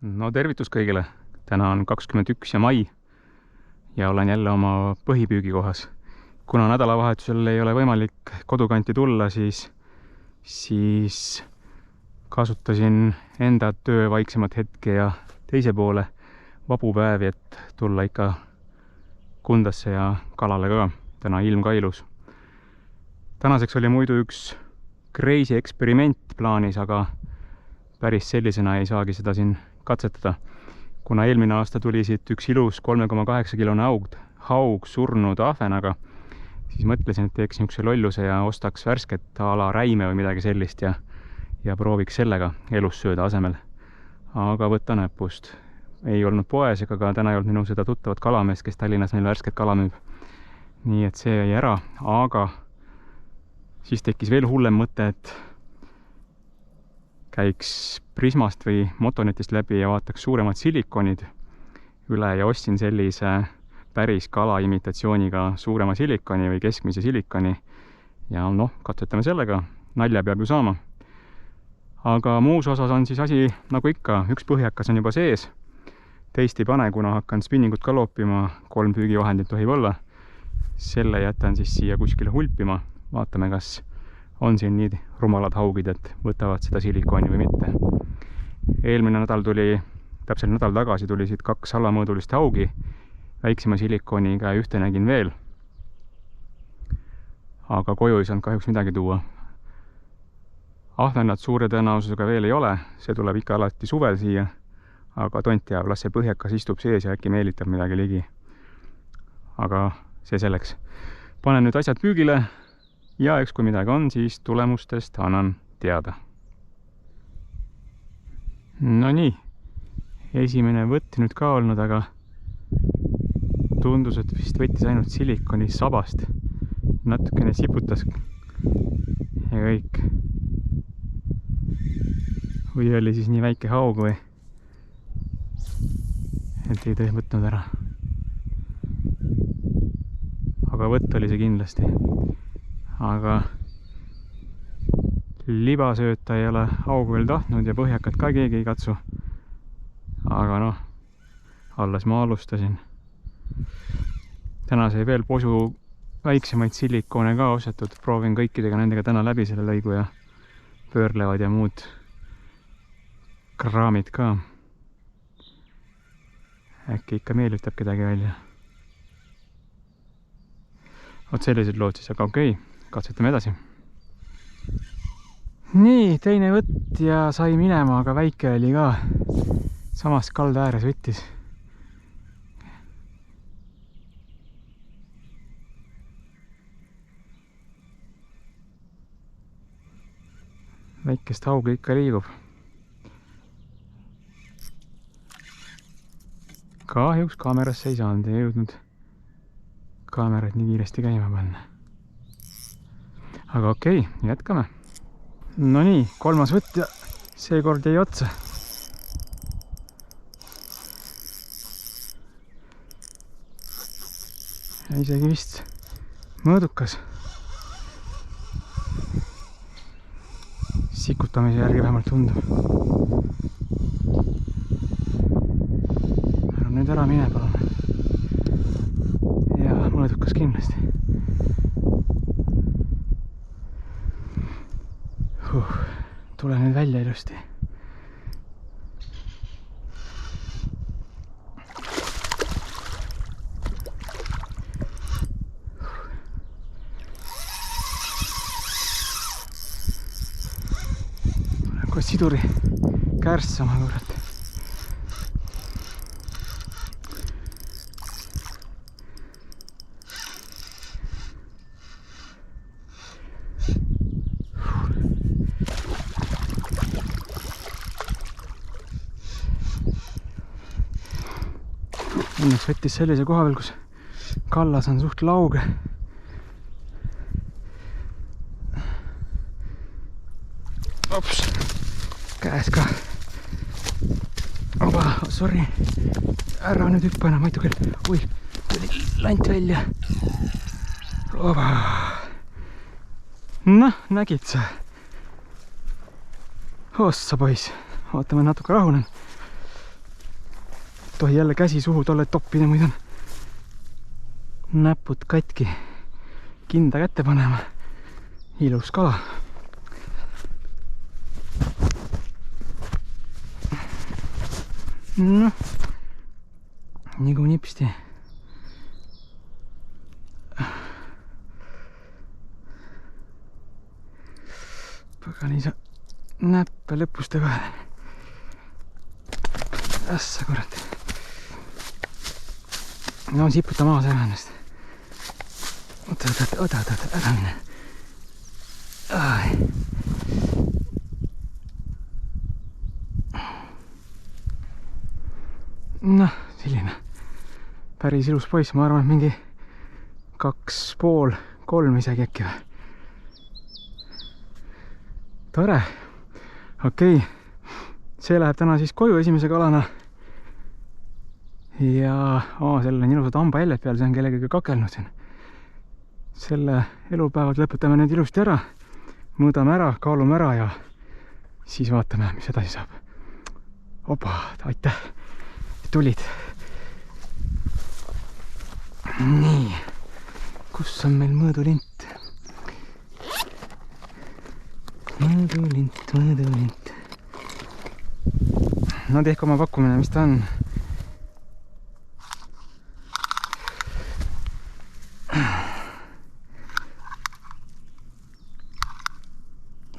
No tervitus kõigile! Täna on 21. mai ja olen jälle oma põhipüügikohas. Kuna nädalavahetusel ei ole võimalik kodukanti tulla, siis kasutasin enda töö vaiksemat hetke ja teise poole vabu päevi, et tulla ikka Kundasse ja kalale ka. Täna ilm ka ilus. Tänaseks oli muidu üks crazy eksperiment plaanis, aga päris sellisena ei saagi seda siin katsetada. Kuna eelmine aasta tuli siit üks ilus 3,8 kilone haug surnud ahvenaga, siis mõtlesin, et teeks niisuguse lolluse ja ostaks värsket a la räime või midagi sellist ja prooviks sellega elus sööda asemel. Aga võtta näpust. Ei olnud poes ega ka täna ei olnud minu seda tuttavat kalameest, kes Tallinnas meil värsket kala müüb. Nii et see jäi ära, aga siis tekkis veel hullem mõte, et käiks Prismast või Motonetist läbi ja vaataks suuremad silikonid üle ja ostsin sellise päris kala imitatsiooniga suurema silikoni või keskmise silikoni. Ja katsetame sellega, nalja peab ju saama. Aga muus osas on siis asi nagu ikka, üks põhjakas on juba sees. Teist ei pane, kuna hakkan spinningut ka loopima, 3 püügivahendit tohib olla. Selle jätan siis siia kuskile hulpima. Vaatame, kas on siin nii rumalad haugid, et võtavad seda silikoni või mitte. Eelmine nädal täpselt nädal tagasi tuli siit 2 salamõõdulist haugi. Väiksema silikoniga ja ühte nägin veel. Aga koju ei saanud kahjuks midagi tuua. Ahvenad suure tõenäosusega veel ei ole. See tuleb ikka alati suvel siia. Aga tont teab, las see põhjakas istub sees ja äkki meelitab midagi ligi. Aga see selleks. Panen nüüd asjad püügile ja eks kui midagi on, siis tulemustest annan teada. No nii, esimene võtt nüüd ka olnud, aga tundus, et vist võttis ainult silikoni sabast. Natukene siputas ja kõik. Või oli siis nii väike haug või et ei tõi võtnud ära. Aga võtt oli see kindlasti. Aga libasööta ei ole haugu veel tahtnud ja põhjakat ka keegi ei katsu. Aga alles ma alustasin. Täna sai veel posu väiksemaid silikone ka ostetud. Proovin kõikidega nendega täna läbi selle lõigu ja pöörlevad ja muud kraamid ka. Äkki ikka meelitab kedagi välja. Vot sellised lood siis, aga okei, katsetame edasi. Nii, teine võtt ja sai minema, aga väike oli ka. Samas kalda ääres võttis. Väikest haugi ikka liigub. Kahjuks kaamerasse ei saanud, ei jõudnud kaamerat nii kiiresti käima panna. Aga okei, jätkame. No nii, 3. võtt ja seekord jäi otsa. Ja isegi vist mõõdukas. Sikutamise järgi vähemalt tundub. Nüüd ära mine palun. Ja mõõdukas kindlasti. Tule nüüd välja ilusti. Kui siduri kärssama, kurat. Õnneks võttis sellise koha veel, kus kallas on suht lauge. Ops, käes ka. Oba, sorry. Ära nüüd hüppa enam, aitu küll. Ui, tuli lant välja. Oba. Nägid sa? Ossa poiss. Ootame natuke rahunen. tohi jälle käsi suhu tolle toppida, muidu on näpud katki. Kinda kätte panema. Ilus kala. Noh, nagu nipsti. Pagani sa näppe lõpuste vahel. Ässa, kurat. No siputa maa see ennast. Oota, ära mine. Noh, selline päris ilus poiss, ma arvan, et mingi 2,5, 3 isegi äkki või. Tore. Okei. See läheb täna siis koju esimese kalana. Ja sellel on ilusad hambajäljed peal, see on kellegagi kakelnud siin. Selle elupäevad lõpetame nüüd ilusti ära. Mõõdame ära, kaalume ära ja siis vaatame, mis edasi saab. Opa, aitäh, tulid. Nii, kus on meil mõõdulint? Mõõdulint. No tehke oma pakkumine, mis ta on?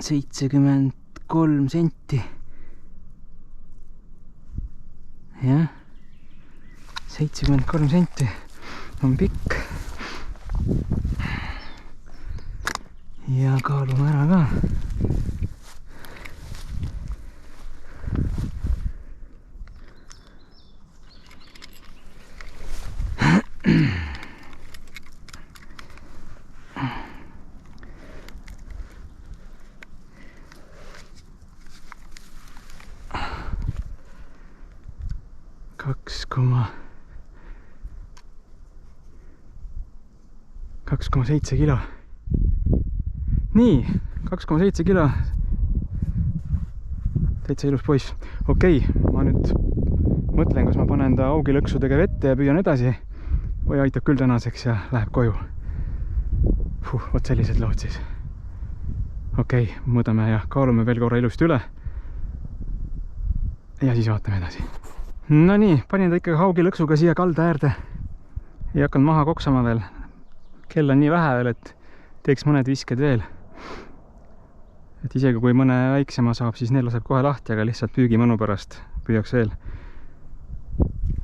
$73 senti. Jah, 73 senti on pikk. Ja kaalume ära ka. Kaks koma 7 kilo. Nii, 2,7 kilo. Täitsa ilus poiss. Okei, ma nüüd mõtlen, kas ma panen ta augilõksudega vette ja püüan edasi või aitab küll tänaseks ja läheb koju. Vot sellised lood siis. Okei, mõõdame ja kaalume veel korra ilusti üle. Ja siis vaatame edasi. No nii, panin ta ikkagi augilõksuga siia kalda äärde. Ei hakanud maha koksama veel. Kell on nii vähe veel, et teeks mõned visked veel. Et isegi kui mõne väiksema saab, siis neil laseb kohe lahti, aga lihtsalt püügimõnu pärast püüaks veel.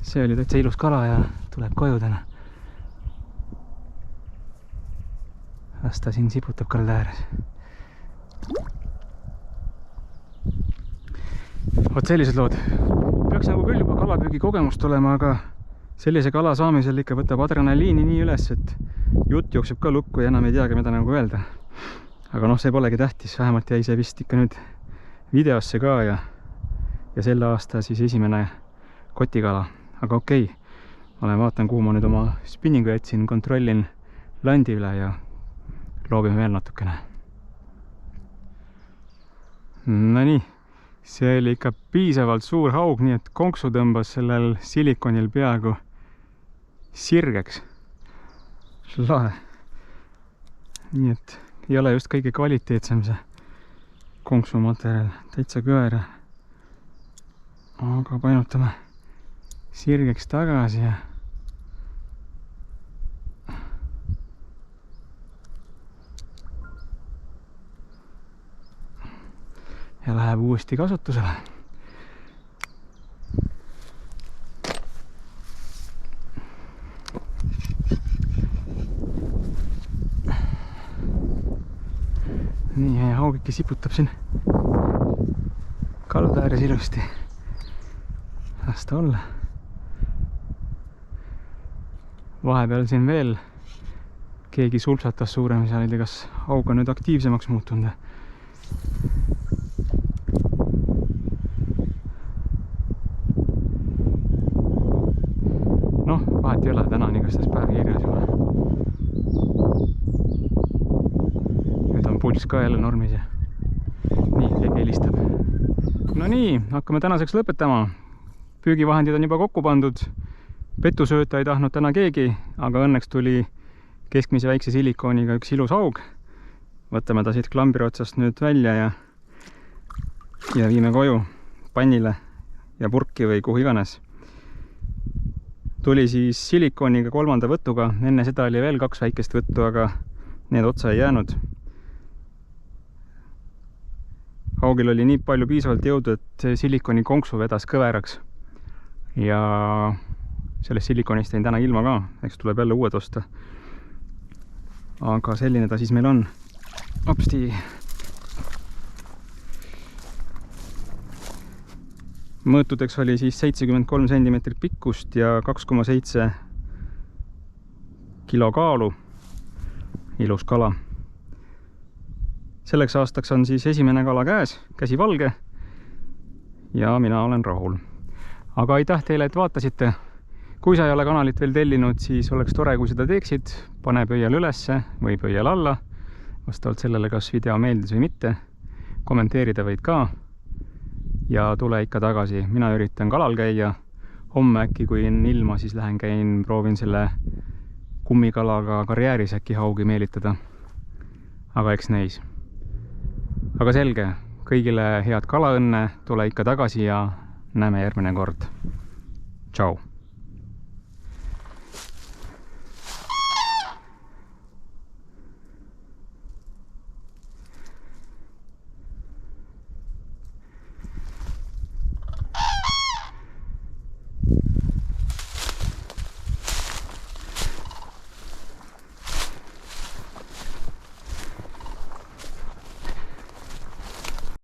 See oli täitsa ilus kala ja tuleb koju täna. Las ta siin siputab kalda ääres. Vot sellised lood. Peaks nagu küll juba kalapüügi kogemust olema, aga sellise kala saamisel ikka võtab adrenaliini nii üles, et jutt jookseb ka lukku ja enam ei teagi, mida nagu öelda. Aga noh, see polegi tähtis, vähemalt jäi see vist ikka nüüd videosse ka ja selle aasta siis esimene kotikala. Aga okei, ma vaatan, kuhu ma nüüd oma spinningu jätsin, kontrollin landi üle ja loobime veel natukene. No nii, see oli ikka piisavalt suur haug, nii et konksu tõmbas sellel silikonil peaaegu sirgeks. Lahe. Nii et ei ole just kõige kvaliteetsem see konksumaterjal, täitsa kõver. Aga painutame sirgeks tagasi ja läheb uuesti kasutusele. Nii, haugike siputab siin kalda ääres ilusti. Las ta olla. Vahepeal siin veel keegi sulpsatas suurem, seal ei tea, kas haug on nüüd aktiivsemaks muutunud. Noh, vahet ei ole, täna on igastahes päev kirjas juba. Nüüd on pulss ka jälle normis ja nii, keegi helistab. No nii, hakkame tänaseks lõpetama. püügivahendid on juba kokku pandud. Petusööta ei tahtnud täna keegi, aga õnneks tuli keskmise väikse silikooniga üks ilus haug. Võtame ta siit klambri otsast nüüd välja ja viime koju pannile ja purki või kuhu iganes. Tuli siis silikooniga 3. võtuga, enne seda oli veel 2 väikest võttu, aga need otsa ei jäänud. Haugil oli nii palju piisavalt jõudu, et silikooni konksu vedas kõveraks. Ja sellest silikoonist jäin täna ilma ka, eks tuleb jälle uued osta. Aga selline ta siis meil on. Opsti! Mõõtudeks oli siis 73 cm pikkust ja 2,7 kilo kaalu. Ilus kala. Selleks aastaks on siis esimene kala käes, käsi valge ja mina olen rahul. Aga aitäh teile, et vaatasite. Kui sa ei ole kanalit veel tellinud, siis oleks tore, kui seda teeksid. Pane pöial ülesse või pöial alla, vastavalt sellele, kas video meeldis või mitte. Kommenteerida võid ka. Ja tule ikka tagasi. Mina üritan kalal käia. Homme äkki, kui on ilma, siis lähen käin, proovin selle kummikalaga karjääris äkki haugi meelitada. Aga eks näis. Aga selge, kõigile head kalaõnne, tule ikka tagasi ja näeme järgmine kord. Tšau!